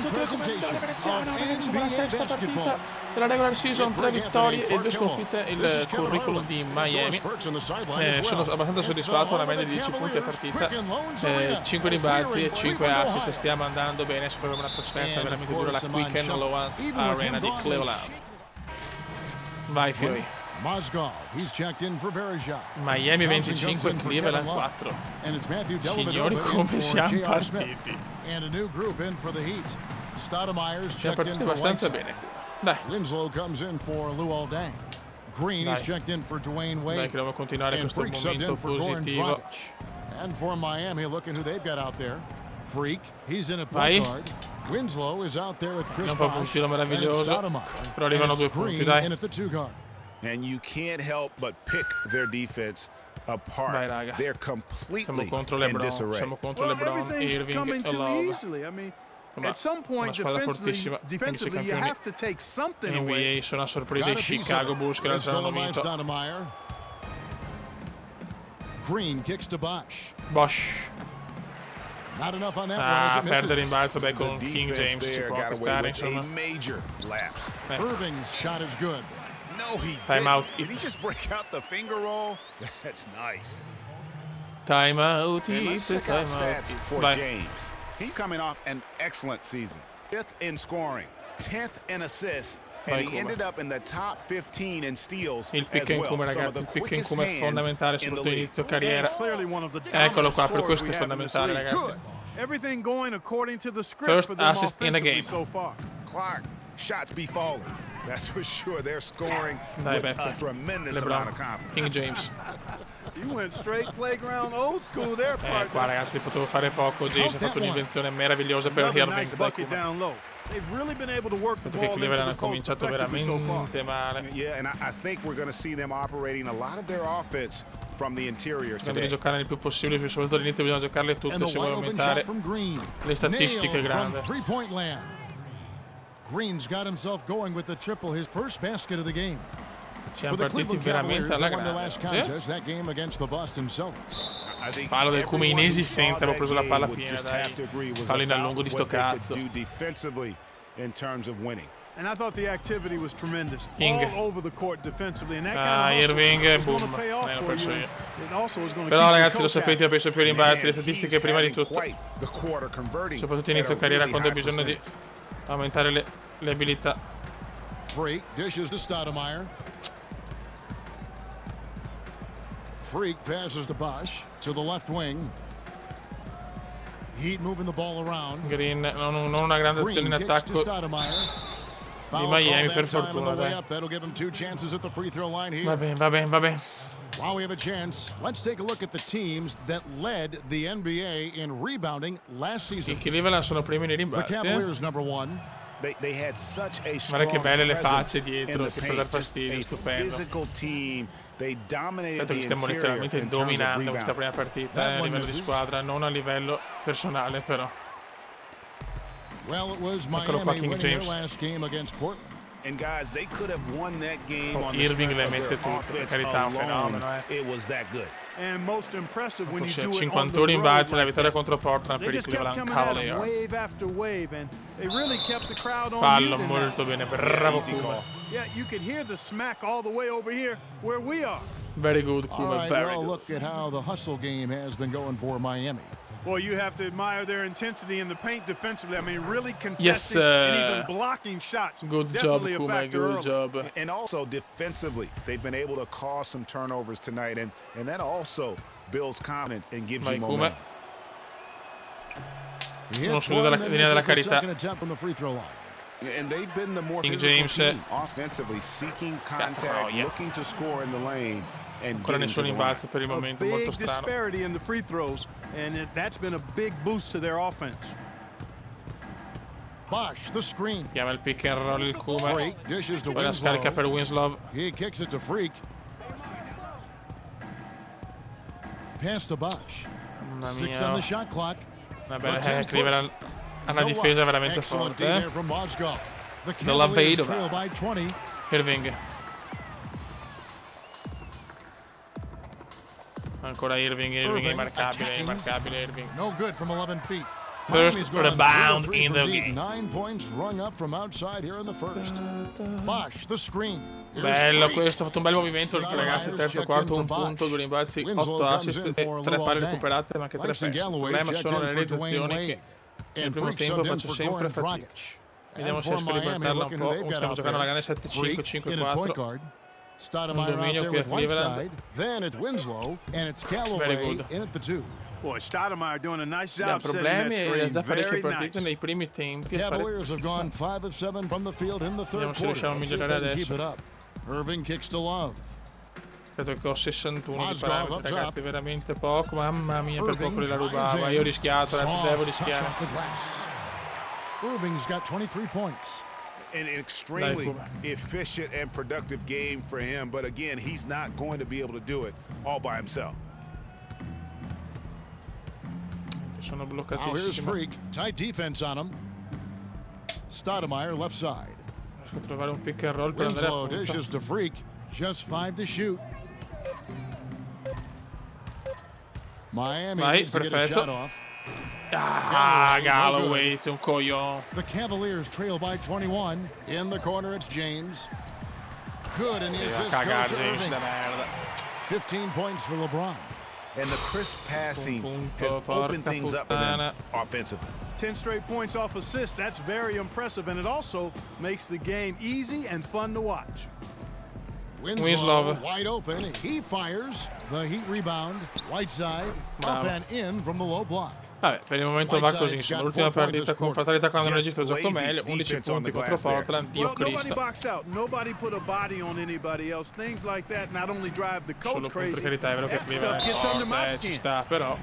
2-3 commentario veneziano, ragazzi, per la sesta partita della regular season, 3 vittorie e 2 sconfitte, il curriculum di Miami. Sono abbastanza soddisfatto, una media di 10 punti a partita, 5 rimbalzi e 5 assist, stiamo andando bene, speriamo una trasferta veramente dura alla Quicken Loans Arena di Cleveland. Vai Fiori. Miami 25, Cleveland 4. Signori, come siamo partiti? Siamo partiti abbastanza bene. Dai. Dai, che dobbiamo continuare questo momento positivo. Vai. Un po' un tiro meraviglioso, però arrivano 2 punti, dai. And you can't help but pick their defense apart. Vai, raga. They're completely Siamo contro LeBron, siamo contro LeBron, Irving e Love. At some point, defensively, you have to take something away. NBA sono a sorpresa i Chicago Bulls che l'hanno vinto. Green kicks to Bosch. Perdere in balzo, beh, con King James ci può acquistare, insomma. Irving's shot is good. No, he Time out. Did he just break out the finger roll? That's nice. Time out. For James. He's coming off an excellent season. 5th in scoring, 10th in assists, and he ended up in the top 15 in steals. Il pick and come, ragazzi, il pick and come è fondamentale, soprattutto inizio carriera. Eccolo qua, per questo è fondamentale, ragazzi. Everything going according to the script for them offensively so far. Clark, shots be falling. That's for sure. They're scoring Dai, with a tremendous amount of confidence. King James. You went straight playground old school there, partner. Qua, ragazzi, potevo fare poco. James ha fatto un'invenzione meravigliosa per Irving. Dato che Cleveland ha cominciato veramente male. Yeah, and I think we're going to see them operating a lot of their offense from the interior Cercando di today. giocare il più possibile, soprattutto all'inizio bisogna giocarle tutte se vuoi aumentare le statistiche grandi. Green's got himself going with the triple, his first basket of the game. Siamo partiti veramente alla grande. Palo del Cume inesistente, avevo preso la palla piena, dai. Fallo in allungo di sto cazzo. And I thought the activity was tremendous. King. All over the court defensively, and that kind of Irving, boom. L'ho perso io. Però ragazzi, lo sapete, io penso più ai rimbalzi, le statistiche prima di tutto. Soprattutto inizio carriera, quando hai bisogno di aumentare le abilità. Freak dishes to Stoudemire. Freak passes to Bosch to the left wing. Heat moving the ball around. Green non una grande azione in attacco di Miami, per fortuna, dai. Va bene. While we have a chance, let's take a look at the teams that led the NBA in rebounding last season. I Cleveland sono primi nei The rimbalzi. Cavaliers number 1. They had such a Guarda che belle le facce in dietro, the che per dar paint. fastidio, Just a stupendo. physical team. They dominated Dato the che stiamo interior letteralmente in terms of dominando questa rebound. prima partita a livello di squadra, non a livello personale, però. Well, it was Eccolo qua, Miami King winning their James. last game against Portland. And guys, they could have won that game on the Irving strength le of mette their tutte, per offense carità, un alone. fenomeno, It was that good. And most impressive when you do it on 51 the road rimbalzi, la like vittoria that. contro Portland They per i just kept Cleveland coming at 'em Cavaliers. wave after wave, and they really kept the crowd on Fallo mute in molto that. bene, bravo Easy Kume. call. Yeah, you could hear the smack all the way over here where we are. Very good, All Kume, right, very well, good. look at how the hustle game has been going for Miami. Well, you have to admire their intensity in the paint defensively. I mean, really contesting Yes, and even blocking shots. Good job, Definitely a Kume, factor good early. job. And also defensively, they've been able to cause some turnovers tonight, and that also builds confidence and gives Vai, you Kume. momentum. He Non hits solo one, dalla then linea della misses the carità. second attempt from the free throw line. And they've been the more King physical James. team offensively, seeking contact, yeah. looking to score in the lane, and Ancora getting to nessun the rimbalzo line. per il A momento, big molto strano. disparity in the free throws, and that's been a big boost to their offense. Bosch, the screen. Chiama il pick and roll il Kume. Freak dishes to Poi la scarica per Winslow. Winslow. He kicks it to Freak. Pass to Bosch. Mamma 6 on the mia. shot clock. Vabbè, Cleveland ha una difesa veramente Excellent D forte. there from Mozgov. The Non la Cavaliers vedo. trail by 20. Irving. Ancora Irving è immarcabile, Irving. No good from 11 feet. First rebound in the game. 9 points rung up from outside here in the first. Bosh, the screen. Bello questo, ha fatto un bel movimento ragazzi, terzo quarto, un punto, 2 rimbalzi, 8 assist e 3 palle recuperate, ma anche 3 perse. Il problema sono le realizzazioni che nel primo tempo faccio sempre fatica. Vediamo se riesco a libertarla un po'. Stiamo giocando alla grande 7-5, 5-4. Un dominio qui a Cleveland. Very good. Boy, Stoudemire doing a nice job problemi e già parecchie very partite nei primi tempi. Cavaliers have gone 5 of 7 from the field in the third Vediamo se riusciamo a migliorare keep it adesso. up. Irving kicks to Love. Credo che ho 61 di parametri, ragazzi, veramente poco. Mamma mia, per poco la rubava. Io ho rischiato, ragazzi, devo rischiare. Irving's got 23 points. An extremely efficient and productive game for him, but again, he's not going to be able to do it all by himself. Sono Now here's bloccatissimo. Freak. Tight defense on him. Stoudemire left side. Riesco a trovare un pick and roll per andare a Winslow punto. dishes to Freak. Just 5 to shoot. Miami Vai, needs to get a perfetto. shot off. Ah, Galloway, sei un coglione. The Cavaliers trail by 21. In the corner, it's James. Good, and the Va a assist goes cagare to James Irving. da merda. 15 points for LeBron. And the crisp passing has Punto, opened porca things up for them puttana. offensively. 10 straight points off assists. That's very impressive, and it also makes the game easy and fun to watch. Winslow wide open. He fires. The Heat rebound. Whiteside up Bravo. and in from the low block. Vabbè, per il momento va così. Insomma, l'ultima partita con fatalità quando non registro gioco meglio. 11 punti contro Portland. Dio Well, nobody Cristo. boxed out. Nobody put a body on anybody else. Things like that not only drive the coach Solo per crazy, carità, è vero che that stuff gets Cleveland under my è ci skin. sta, però.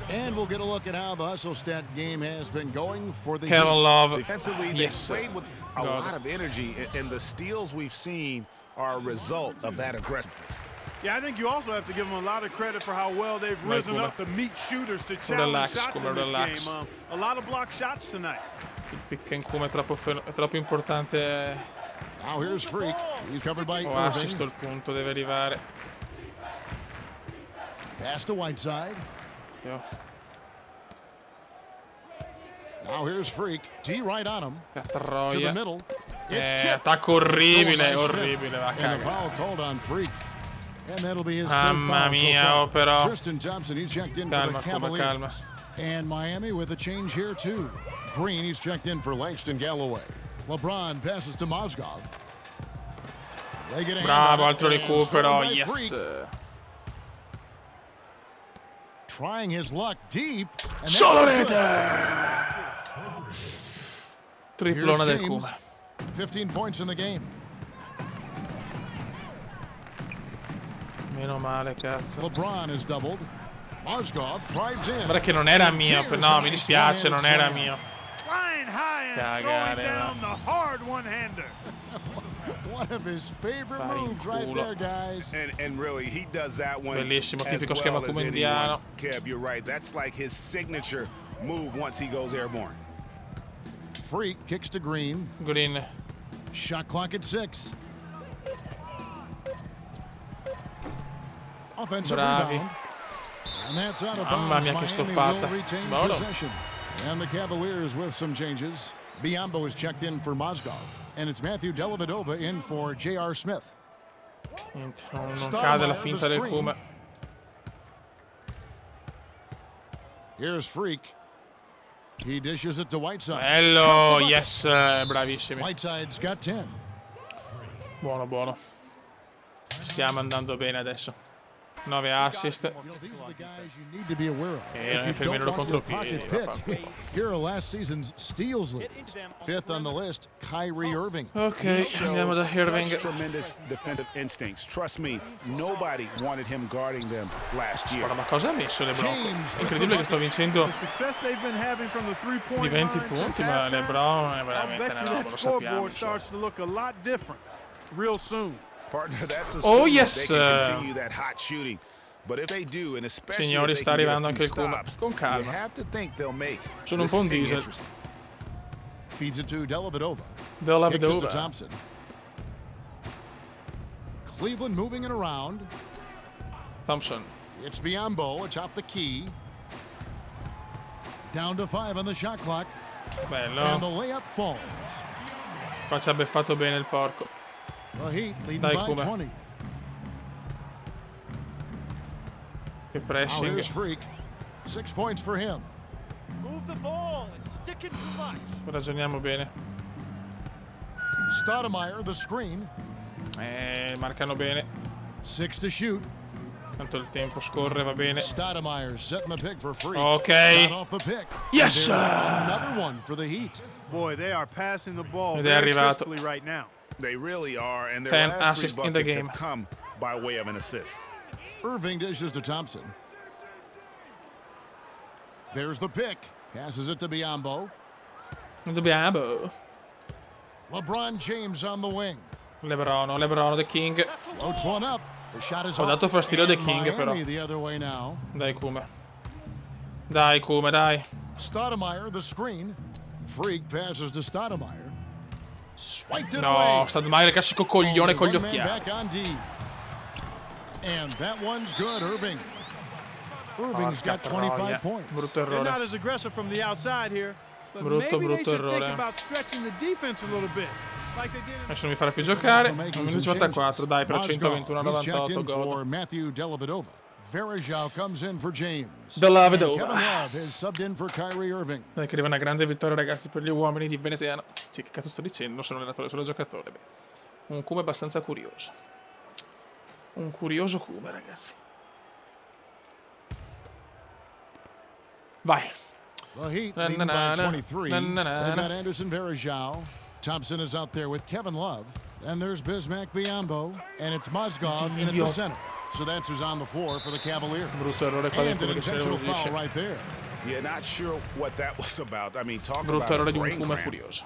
And we'll get a look at how the hustle stat game has been going for the Kevin Heat. Love. Defensively, they Yes. played with a lot of energy, and the steals we've seen are a result of that aggressiveness. Yeah, I think you also have to give them a lot of credit for how well they've risen Kuma. up to meet shooters to challenge Relax, shots Kuma, in this relax. game. A lot of block shots tonight. Il pick and come è troppo importante. Now here's Freak. He's covered by O assist Irving. il punto, deve arrivare. Pass to Whiteside. Io. Now here's Freak. D right on him. Che To the troia. middle. It's tipped. Attacco orribile, It's stolen by orribile, Smith. va a And a cagare. foul called on Freak. And that'll be his Mamma third foul mia, so far. oh, però. Tristan Thompson, he's checked in for Calma, the Kuma, Cavaliers. calma. And Miami with a change here too. Green, he's checked in for Langston Galloway. LeBron passes to Mozgov. They get a hand Bravo, on it, altro and recupero, stolen by yes. Freak. Trying his luck deep. And Solo that's good. rete! Triplona del James. Kuma. 15 points in the game. Meno male, cazzo. LeBron is doubled. Mozgov drives in. Guarda che non era mio, no, mi dispiace, non era mio. Flying high and Cagare, throwing down the hard one-hander. One of his favorite Vai in moves right culo. there, guys. And really, he does that one Bellissimo, as tipico schema well as kumendiano. anyone. Kev, you're right. That's like his signature move once he goes airborne. Freak kicks to Green. Green. Shot clock at 6. Offensive Bravi. rebound. And that's out of Mamma bounds. mia, che Miami stoppata. will retain Buono. possession. And the Cavaliers with some changes. Biombo is checked in for Mozgov. And it's Matthew Dellavedova in for J.R. Smith. Niente, non cade la finta del Kuma. Here's Freak. He dishes it to Whiteside. Bello, yes, bravissimi. Whiteside's got 10. Buono, buono. Stiamo andando bene adesso. 9 assist. These are the guys you need to be aware of. non If you fermerò don't want your contropiedi, pocket vaffanculo. picked. Here are last season's steals leaders. 5th on the list, Kyrie Irving. Ok, andiamo da Irving. Such tremendous defensive instincts. Trust me, nobody wanted him guarding them last year. Guarda, ma cosa ha messo LeBron? È incredibile che sto vincendo The success they've been having from the three-point di 20 line since punti, ma halftime, LeBron è I'll veramente bet you una roba, that lo sappiamo. scoreboard insomma. starts to look a lot different real soon. Partner, that's a Oh, signal yes, they can continue that hot shooting. But if they do, and especially Signori, if they sta can get a arrivando few anche il Kuma. stops, Con you calma. have to think they'll make Sono un this po' un thing diesel. interesting. Feeds it to Dellavedova. Della Kicks it to vedova. Thompson. Cleveland moving it around. Thompson. It's Biombo atop the key. Down to 5 on the shot clock. And the Bello. layup falls. Qua ci ha beffato bene il porco. The Heat leading Dai, by Kuma. 20. Che Now pressing. here's Freak. 6 points for him. Move the ball and stick it too much. Ragioniamo bene. Stoudemire, the screen. Marcano bene. 6 to shoot. Tanto il tempo scorre, va bene. Stoudemire setting the pick for Freak. Ok. Not off the pick. Yes, And there's sir. another one for the Heat. Boy, they are passing the ball Ed è very arrivato. crisply right now. They really are, and their 10 last 3 assists in the buckets game. have come by way of an assist. Irving dishes to Thompson. There's the pick. Passes it to Biyombo. Non dobbiamo. LeBron James on the wing. Lebrono, the King. Floats one up. The shot is Ho off. dato fastidio a The And King, Miami però. the other way now. Dai, Kuma. Dai, Kuma, dai. Stoudemire, the screen. Freak passes to Stoudemire. Swiped it No, away. Stoudemire, il classico coglione con gli One man occhiali. back on D. And that one's good, Irving. Irving's got Porca 25 troia. points. Brutto They're not errore. as aggressive from the outside here, but Brutto, maybe they brutto should think errore. about stretching the defense a little bit, like they did in Adesso non mi farà più giocare. Also making 1 some minuto 54, dai, però changes. 121 Mozgov, he's checked 98, in for God. Matthew Dellavedova. Verajao comes in for James. Dellavedova. And Kevin Love is subbed in for Kyrie Irving. Dai, che arriva una grande vittoria, ragazzi, per gli uomini di Veneziano. Sì, che cazzo sto dicendo? Non sono allenatore, sono giocatore. Beh. Un Kuma abbastanza curioso. Un curioso Kuma, ragazzi. Vai. The Heat Na, leading na, na, by na. 23. Na, na, na, They've na. got Anderson Verajao. Thompson is out there with Kevin Love. And there's Bismack Biyombo. And it's Mozgov in at the Dio. center. So that's who's on the floor for the Cavaliers. Brutto errore qua And dentro an che si intentional foul reagisce. right there. Yeah, not sure what that was about. I mean, talk Brutto about a errore di un brain Kuma cramp. curioso.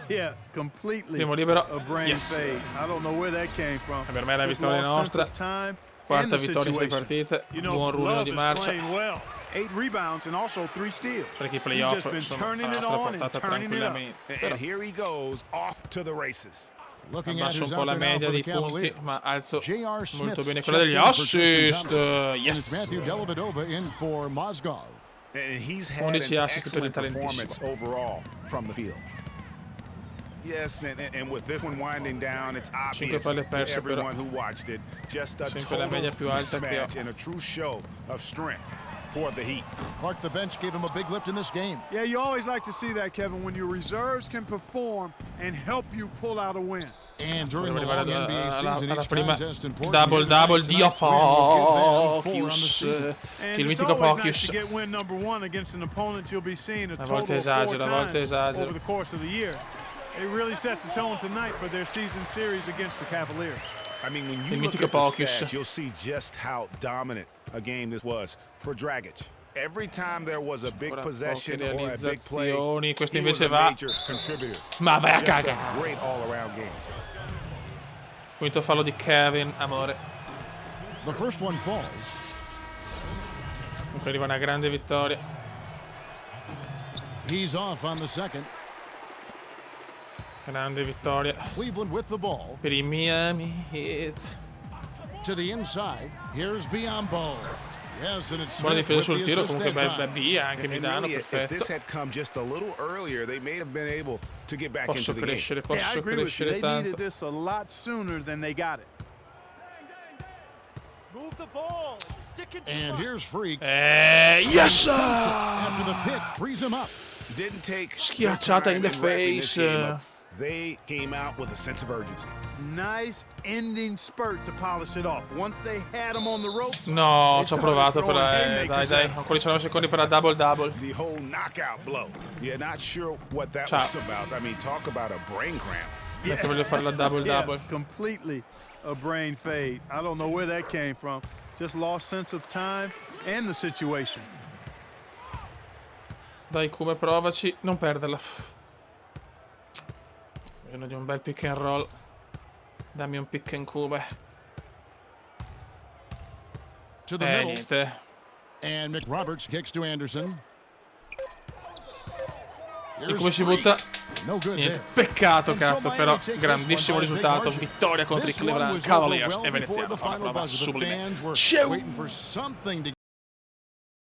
Yeah, completely Primo libero. a brain Yes. fade. I don't know where that came from. Per me la Just vittoria lost sense nostra. of time and Quarta the vittoria in 6 situation. partite. You know, Buon rulino Love di is marcia. playing well. 8 rebounds and also 3 steals. Perché i He's playoff just been sono turning it alla on and portata turning it up. tranquillamente. And Però here he goes off to the races. Looking at abbasso un who's po' out la there now media for the dei punti, Cavaliers. ma alzo J.R. Smith molto bene checked quella degli in for Tristan assist. Thompson. And it's Yes. Matthew Dellavedova in for Mozgov. And he's had 11 an assist per il excellent performance talentissimo. overall from the field. Yes, and with this one winding down, it's obvious palle to perse, everyone who watched it. Just a Sempre la total media più alta che ho. mismatch and a true show of strength for the Heat. Clark, the bench, gave him a big lift in this game. Yeah, you always like to see that, Kevin, when your reserves can perform and help you pull out a win. And during the Volevo long arrivare NBA season, alla each prima contest important double here tonight. double di Tonight's win will give them 4 on the Pokius. season. And Il it's mitico always nice Pokius. to get win number 1 against an opponent you'll be seeing a A total volte of 4 esagero, a volte times esagero. over the course of the year. They really set the tone tonight for their season series against the Cavaliers. I mean, when Il you look mitico at the Pokius. stats, you'll see just how dominant a game this was for Dragic. Every time there was a big Ora possession poche or a big play, realizzazioni, questo he was invece a va. major contributor. Ma vai a Just a cagare. great all-around game. Quinto fallo di Kevin, amore. The first one falls. Comunque arriva una grande vittoria. He's off on the second. Grande vittoria Cleveland with the ball. per i Miami Heat. To the inside. Here's Biyombo. Yes, and it's Buona Smith difesa with sul the tiro, assist comunque that bel time. via anche And Milano, really, if this perfetto. had come just a little earlier, they may have been able to get back Posso into the game. crescere, Yeah, I posso agree with you. crescere They tanto. needed this a lot sooner than they got it. Move the ball and stick it too And much. here's Freak. Yes! Dunks it after the pick frees him up. Didn't take Schiacciata their in the time wrapping this face. game up. They came out with a sense of urgency. Nice ending spurt to polish it off. Once they had him on the ropes, No, they ci ho started provato per throwing dai, haymakers dai, at him. ancora 19 secondi per la double double. The whole knockout blow. Yeah, not sure what that Ciao. was about. I mean, talk about a brain cramp. Mentre voglio fare la double Yeah, double. completely a brain fade. I don't know where that came from. Just lost sense of time and the situation. Dai, come provaci, non perderla. Bisogno di un bel pick and roll. Dammi un pick and cube. To the middle. Niente. And McRoberts kicks to Anderson. E come si butta? No good Niente. there. Peccato, And so cazzo, Miami però takes this grandissimo one by a big risultato. margin. Vittoria contro i This one Cleveland was over Cavaliers well e before Veneziano. the Fa una final roba buzzer. The sublime. fans were Ciao! waiting for something to